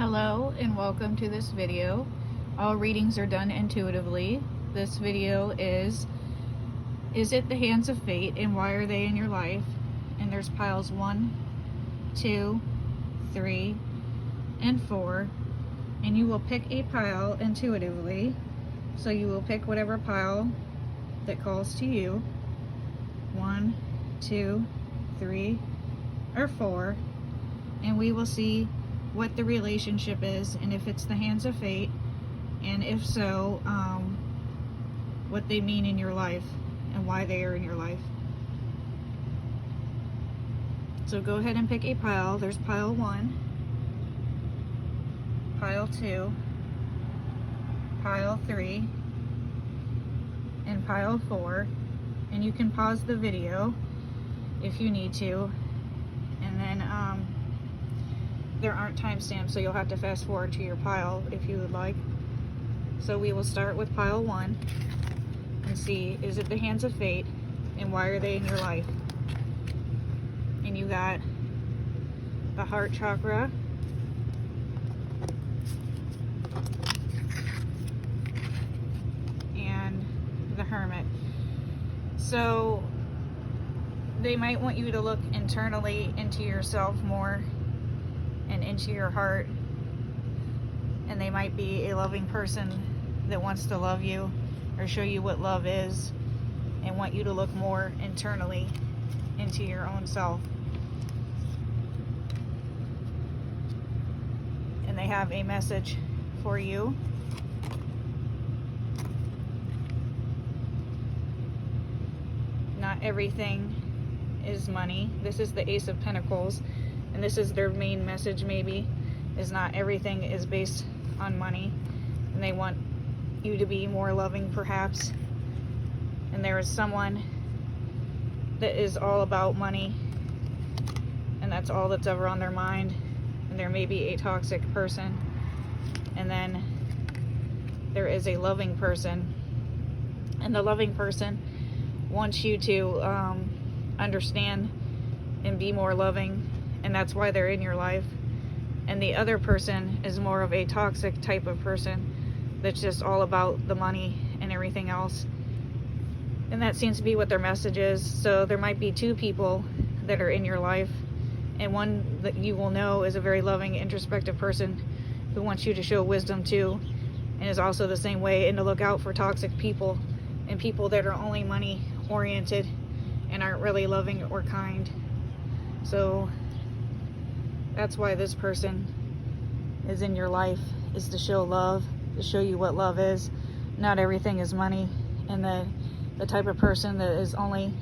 Hello and welcome to this video. All readings are done intuitively. This video is it the hands of fate and why are they in your life? And there's piles 1, 2, 3, and 4. And you will pick a pile intuitively. So you will pick whatever pile that calls to you. 1, 2, 3, or 4. And we will see what the relationship is and if it's the hands of fate, and if so, what they mean in your life and why they are in your life. So go ahead and pick a pile. There's pile 1, pile 2, pile 3, and pile 4. And you can pause the video if you need to, and then there aren't timestamps, so you'll have to fast forward to your pile if you would like. So we will start with pile 1 and see, is it the hands of fate and why are they in your life? And you got the heart chakra, and the hermit. So they might want you to look internally into yourself more and into your heart, and they might be a loving person that wants to love you or show you what love is and want you to look more internally into your own self. And they have a message for you. Not everything is money. This is the Ace of Pentacles, and this is their main message, maybe, is not everything is based on money, and they want you to be more loving, perhaps. And there is someone that is all about money, and that's all that's ever on their mind, and there may be a toxic person. And then there is a loving person, and the loving person wants you to understand and be more loving, and that's why they're in your life. And the other person is more of a toxic type of person that's just all about the money and everything else, and that seems to be what their message is. So there might be 2 people that are in your life, and one that you will know is a very loving, introspective person who wants you to show wisdom to, and is also the same way, and to look out for toxic people and people that are only money oriented and aren't really loving or kind. So that's why this person is in your life, is to show love, to show you what love is. Not everything is money, and the type of person that is only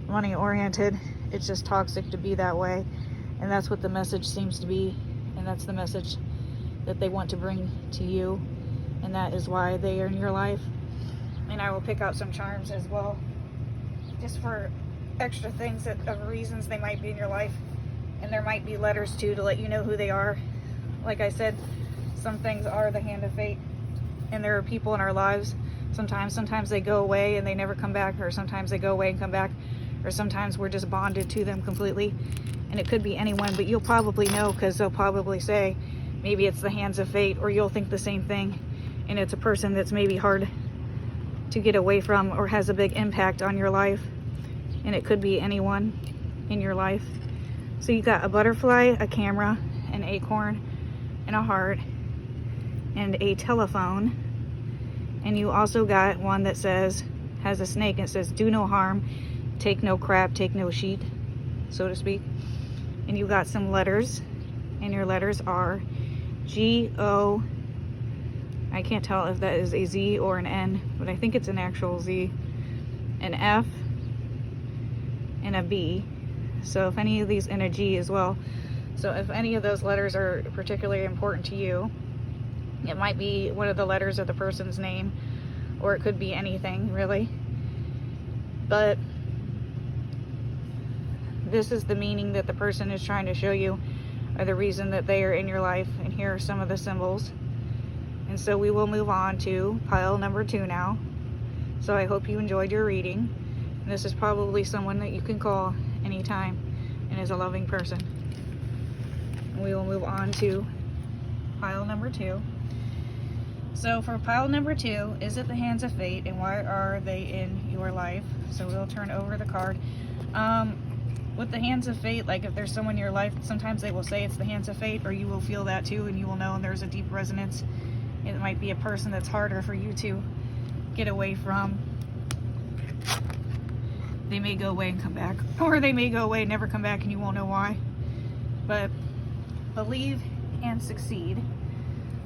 money oriented, it's just toxic to be that way. And that's what the message seems to be, and that's the message that they want to bring to you, and that is why they are in your life. And I will pick out some charms as well, just for extra things that of reasons they might be in your life. And there might be letters too, to let you know who they are. Like I said, some things are the hand of fate, and there are people in our lives. Sometimes they go away and they never come back, or sometimes they go away and come back, or sometimes we're just bonded to them completely. And it could be anyone, but you'll probably know, because they'll probably say maybe it's the hands of fate, or you'll think the same thing, and it's a person that's maybe hard to get away from or has a big impact on your life. And it could be anyone in your life. So you got a butterfly, a camera, an acorn, and a heart, and a telephone. And you also got one that says, has a snake, and it says, do no harm, take no crap, take no sheet, so to speak. And you got some letters, and your letters are G-O, I can't tell if that is a Z or an N, but I think it's an actual Z, an F, and a B. So if any of these, and a G as well. So if any of those letters are particularly important to you, it might be one of the letters of the person's name, or it could be anything really. But this is the meaning that the person is trying to show you, or the reason that they are in your life. And here are some of the symbols. And so we will move on to pile number 2 now. So I hope you enjoyed your reading. And this is probably someone that you can call anytime and is a loving person. And we will move on to pile number 2. So for pile number 2, is it the hands of fate and why are they in your life? So we'll turn over the card. With the hands of fate, like if there's someone in your life, sometimes they will say it's the hands of fate, or you will feel that too, and you will know, and there's a deep resonance. It might be a person that's harder for you to get away from. They may go away and come back, or they may go away and never come back and you won't know why. But believe and succeed.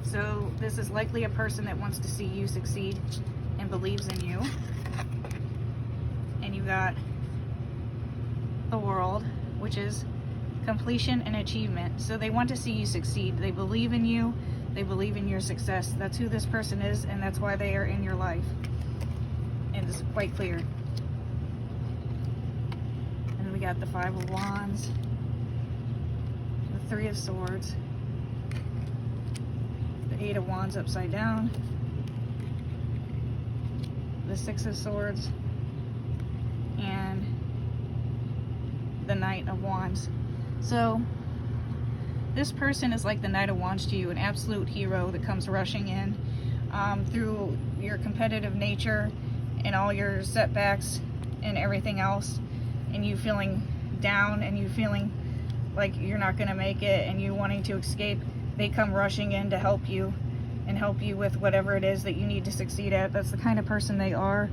So this is likely a person that wants to see you succeed and believes in you. And you got the World, which is completion and achievement. So they want to see you succeed. They believe in you. They believe in your success. That's who this person is, and that's why they are in your life. And it's quite clear. And we got the 5 of Wands, the 3 of Swords, the 8 of Wands upside down, the 6 of Swords, and the Knight of Wands. So this person is like the Knight of Wands to you, an absolute hero that comes rushing in through your competitive nature and all your setbacks and everything else, and you feeling down and you feeling like you're not going to make it and you wanting to escape. They come rushing in to help you and help you with whatever it is that you need to succeed at. That's the kind of person they are.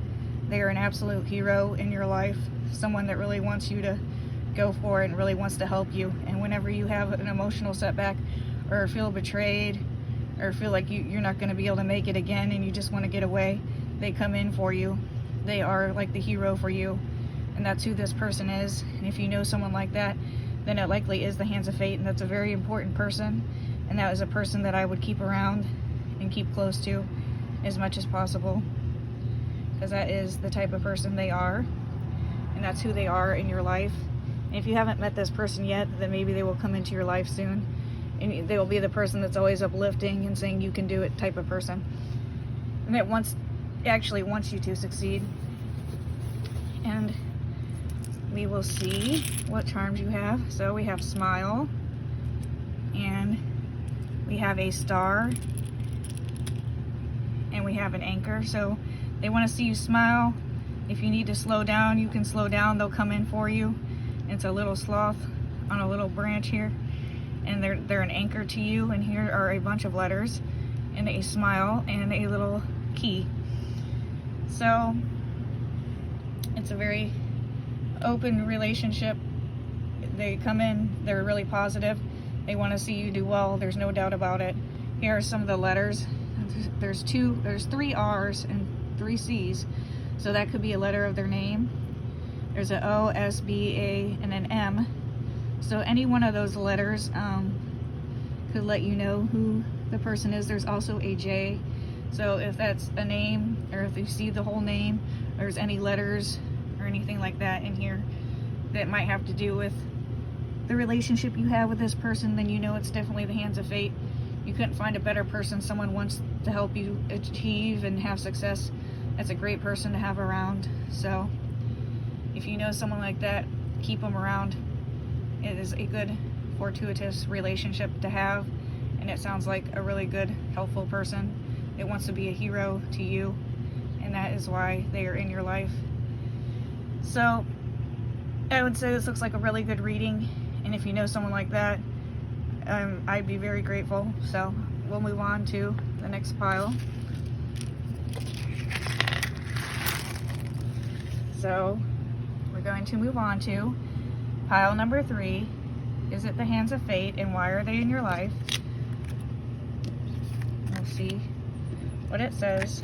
They are an absolute hero in your life, someone that really wants you to go for it and really wants to help you. And whenever you have an emotional setback or feel betrayed or feel like you're not going to be able to make it again and you just want to get away, they come in for you. They are like the hero for you, and that's who this person is. And if you know someone like that, then it likely is the hands of fate, and that's a very important person, and that is a person that I would keep around and keep close to as much as possible, because that is the type of person they are, and that's who they are in your life. And if you haven't met this person yet, then maybe they will come into your life soon, and they will be the person that's always uplifting and saying you can do it type of person, and that actually wants you to succeed. And we will see what charms you have. So we have smile, and we have a star, and we have an anchor. So they want to see you smile. If you need to slow down, you can slow down. They'll come in for you. It's a little sloth on a little branch here, and they're an anchor to you. And here are a bunch of letters and a smile and a little key. So it's a very open relationship. They come in, they're really positive. They want to see you do well. There's no doubt about it. Here are some of the letters. There's 3 R's and 3 C's. So that could be a letter of their name. There's an O, S, B, A, and an M. So any one of those letters could let you know who the person is. There's also a J. So if that's a name, or if you see the whole name, or there's any letters or anything like that in here that might have to do with the relationship you have with this person, then you know it's definitely the hands of fate. You couldn't find a better person. Someone wants to help you achieve and have success. That's a great person to have around. So if you know someone like that, keep them around. It is a good fortuitous relationship to have, and it sounds like a really good, helpful person that wants to be a hero to you, and that is why they are in your life. So I would say this looks like a really good reading, and if you know someone like that, I'd be very grateful. So we'll move on to the next pile. So we're going to move on to pile number 3. Is it the hands of fate, and why are they in your life? We'll see what it says.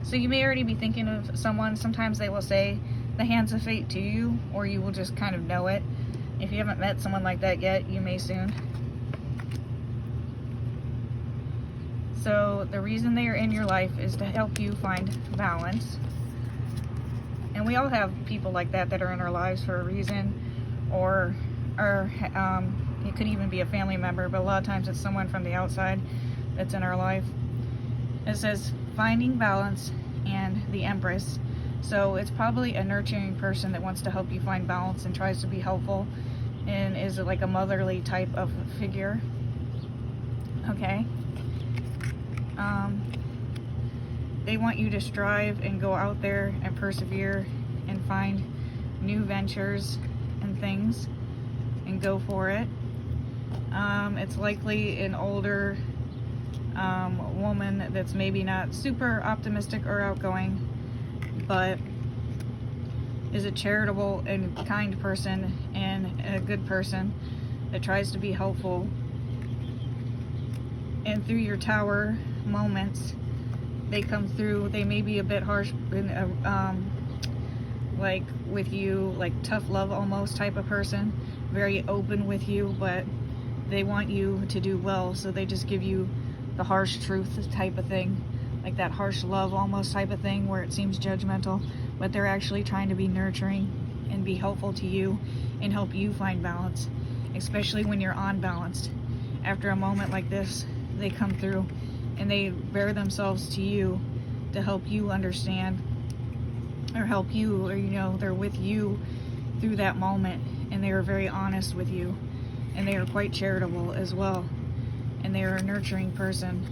So you may already be thinking of someone. Sometimes they will say the hands of fate to you, or you will just kind of know it. If you haven't met someone like that yet, you may soon. So the reason they are in your life is to help you find balance. And we all have people like that that are in our lives for a reason, or it could even be a family member, but a lot of times it's someone from the outside that's in our life. It says finding balance and the Empress. So it's probably a nurturing person that wants to help you find balance and tries to be helpful and is like a motherly type of figure. okay? They want you to strive and go out there and persevere and find new ventures and things and go for it. It's likely an older woman that's maybe not super optimistic or outgoing, but is a charitable and kind person and a good person that tries to be helpful. And through your tower moments, they come through. They may be a bit harsh in, like with you, like tough love almost type of person, very open with you, but they want you to do well, so they just give you the harsh truth type of thing, like that harsh love almost type of thing where it seems judgmental, but they're actually trying to be nurturing and be helpful to you and help you find balance, especially when you're unbalanced. After a moment like this, they come through and they bear themselves to you to help you understand, or help you, or, you know, they're with you through that moment, and they are very honest with you, and they are quite charitable as well, and they are a nurturing person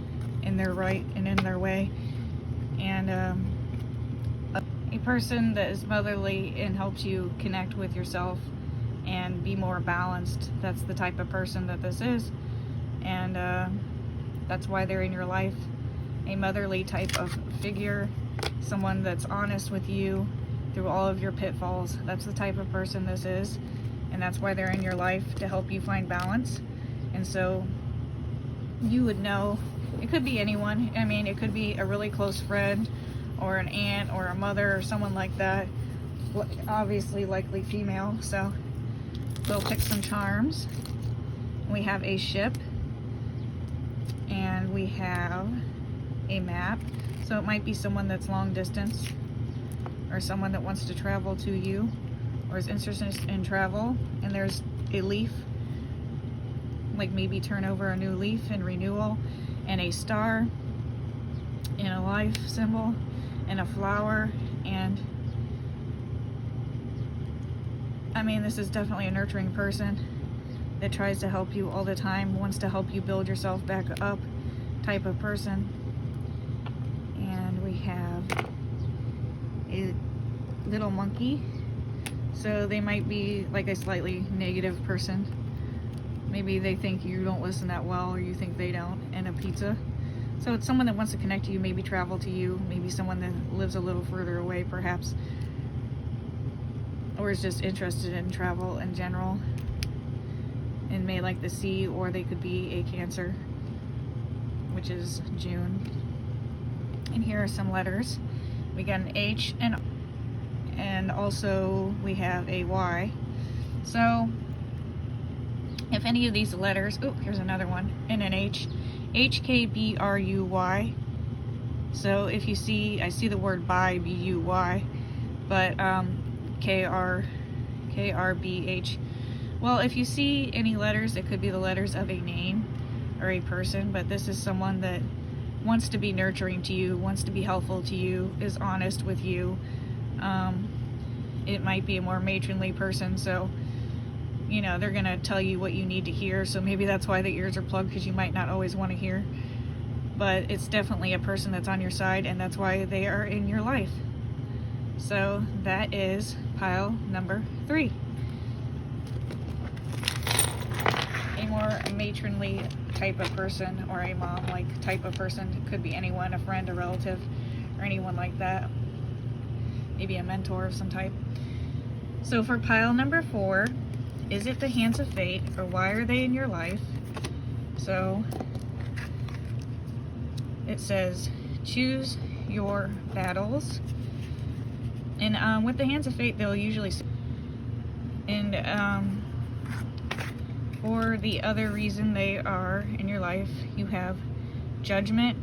in their right and in their way, and a person that is motherly and helps you connect with yourself and be more balanced. That's the type of person that this is, and that's why they're in your life. A motherly type of figure, someone that's honest with you through all of your pitfalls. That's the type of person this is, and that's why they're in your life, to help you find balance. And so you would know, it could be anyone. I mean, it could be a really close friend or an aunt or a mother or someone like that, obviously likely female. So we'll pick some charms. We have a ship, and we have a map. So it might be someone that's long distance, or someone that wants to travel to you, or is interested in travel. And there's a leaf, like maybe turn over a new leaf and renewal, and a star, and a life symbol, and a flower. And I mean, this is definitely a nurturing person that tries to help you all the time, wants to help you build yourself back up type of person. And we have a little monkey. So they might be like a slightly negative person. Maybe they think you don't listen that well, or you think they don't. And a pizza. So it's someone that wants to connect to you, maybe travel to you, maybe someone that lives a little further away perhaps, or is just interested in travel in general and may like the sea, or they could be a Cancer, which is June. And here are some letters. We got an H and also we have a Y. So if any of these letters, oh, here's another one, and an H, HKBRUY. So if you see, I see the word by, B-U-Y, but KRBH. Well, if you see any letters, it could be the letters of a name or a person, but this is someone that wants to be nurturing to you, wants to be helpful to you, is honest with you. It might be a more matronly person, so you know, they're gonna tell you what you need to hear, so maybe that's why the ears are plugged, because you might not always want to hear. But it's definitely a person that's on your side, and that's why they are in your life. So that is pile number 3. A more matronly type of person, or a mom-like type of person. It could be anyone, a friend, a relative, or anyone like that. Maybe a mentor of some type. So for pile number 4, is it the hands of fate, or why are they in your life? So it says choose your battles. And with the hands of fate, they'll usually, and for the other reason they are in your life, you have judgment,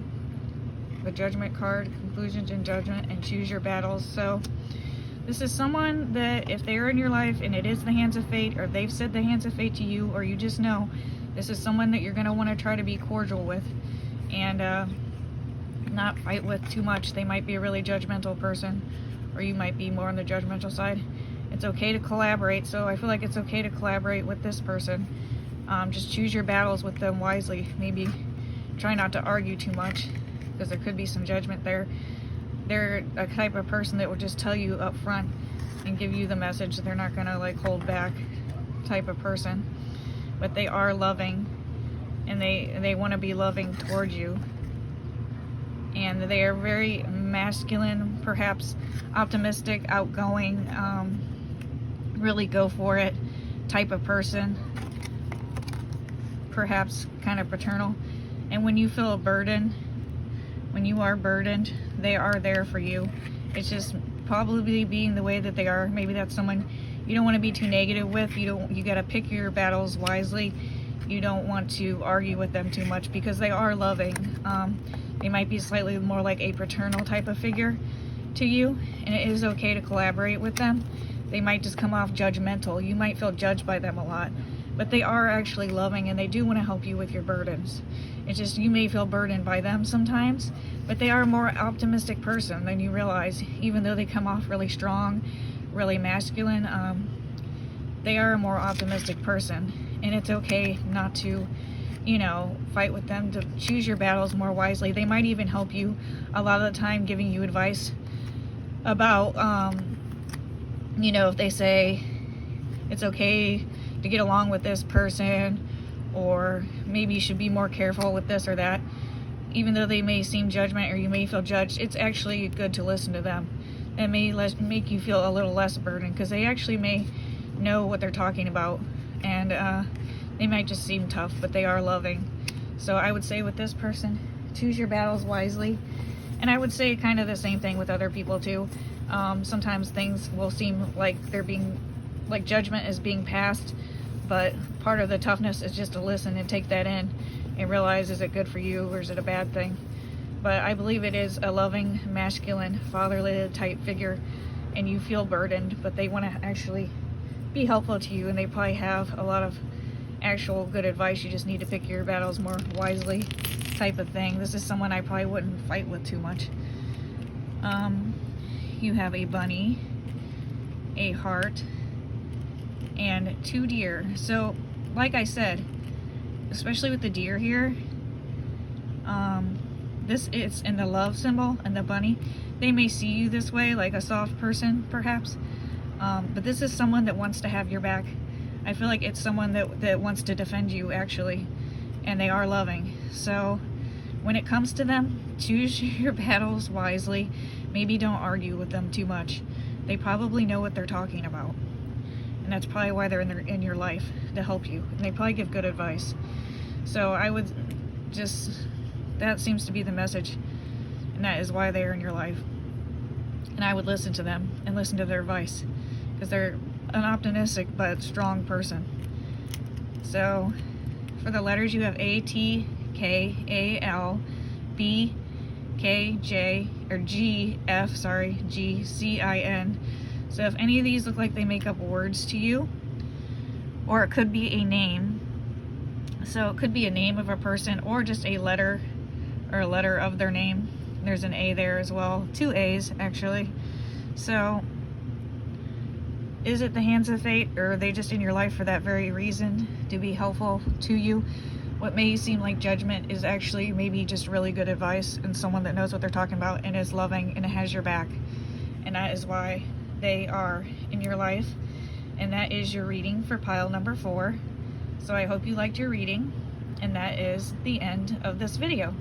the judgment card, conclusions and judgment, and choose your battles. So this is someone that if they're in your life and it is the hands of fate, or they've said the hands of fate to you, or you just know, this is someone that you're going to want to try to be cordial with and not fight with too much. They might be a really judgmental person, or you might be more on the judgmental side. It's okay to collaborate, so I feel like it's okay to collaborate with this person. Just choose your battles with them wisely. Maybe try not to argue too much, because there could be some judgment there. They're a type of person that will just tell you up front and give you the message. They're not gonna like hold back type of person, but they are loving, and they want to be loving towards you, and they are very masculine, perhaps optimistic, outgoing, really go for it type of person, perhaps kind of paternal. And when you feel a burden, when you are burdened, they are there for you. It's just probably being the way that they are. Maybe that's someone you don't want to be too negative with. You got to pick your battles wisely. You don't want to argue with them too much, because they are loving. They might be slightly more like a paternal type of figure to you, and it is okay to collaborate with them. They might just come off judgmental. You might feel judged by them a lot, but they are actually loving, and they do want to help you with your burdens. It's just you may feel burdened by them sometimes, but they are a more optimistic person than you realize. Even though they come off really strong, really masculine, they are a more optimistic person, and it's okay not to, you know, fight with them, to choose your battles more wisely. They might even help you a lot of the time, giving you advice about, you know, if they say it's okay to get along with this person, or maybe you should be more careful with this or that. Even though they may seem judgment, or you may feel judged, it's actually good to listen to them. It may make you feel a little less burdened, because they actually may know what they're talking about, and they might just seem tough, but they are loving. So I would say with this person, choose your battles wisely. And I would say kind of the same thing with other people too. Sometimes things will seem like they're being, like judgment is being passed, but part of the toughness is just to listen and take that in and realize, is it good for you or is it a bad thing? But I believe it is a loving, masculine, fatherly type figure, and you feel burdened, but they want to actually be helpful to you, and they probably have a lot of actual good advice. You just need to pick your battles more wisely type of thing. This is someone I probably wouldn't fight with too much. You have a bunny, a heart, and 2 deer. So like I said, especially with the deer here, this is in the love symbol, and the bunny, they may see you this way, like a soft person perhaps, but this is someone that wants to have your back. I feel like it's someone that wants to defend you actually, and they are loving. So when it comes to them, choose your battles wisely. Maybe don't argue with them too much. They probably know what they're talking about, and that's probably why they're in your life, to help you, and they probably give good advice. So I would just, that seems to be the message, and that is why they're in your life. And I would listen to them and listen to their advice, because they're an optimistic but strong person. So for the letters, you have A, T, K, A, L, B, K, J, or G, F, sorry, G, C, I, N. So if any of these look like they make up words to you, or it could be a name. So it could be a name of a person, or just a letter, or a letter of their name. There's an A there as well, 2 A's actually. So is it the hands of fate, or are they just in your life for that very reason, to be helpful to you? What may seem like judgment is actually maybe just really good advice, and someone that knows what they're talking about and is loving and has your back. And that is why they are in your life. And that is your reading for pile number 4. So I hope you liked your reading, and that is the end of this video.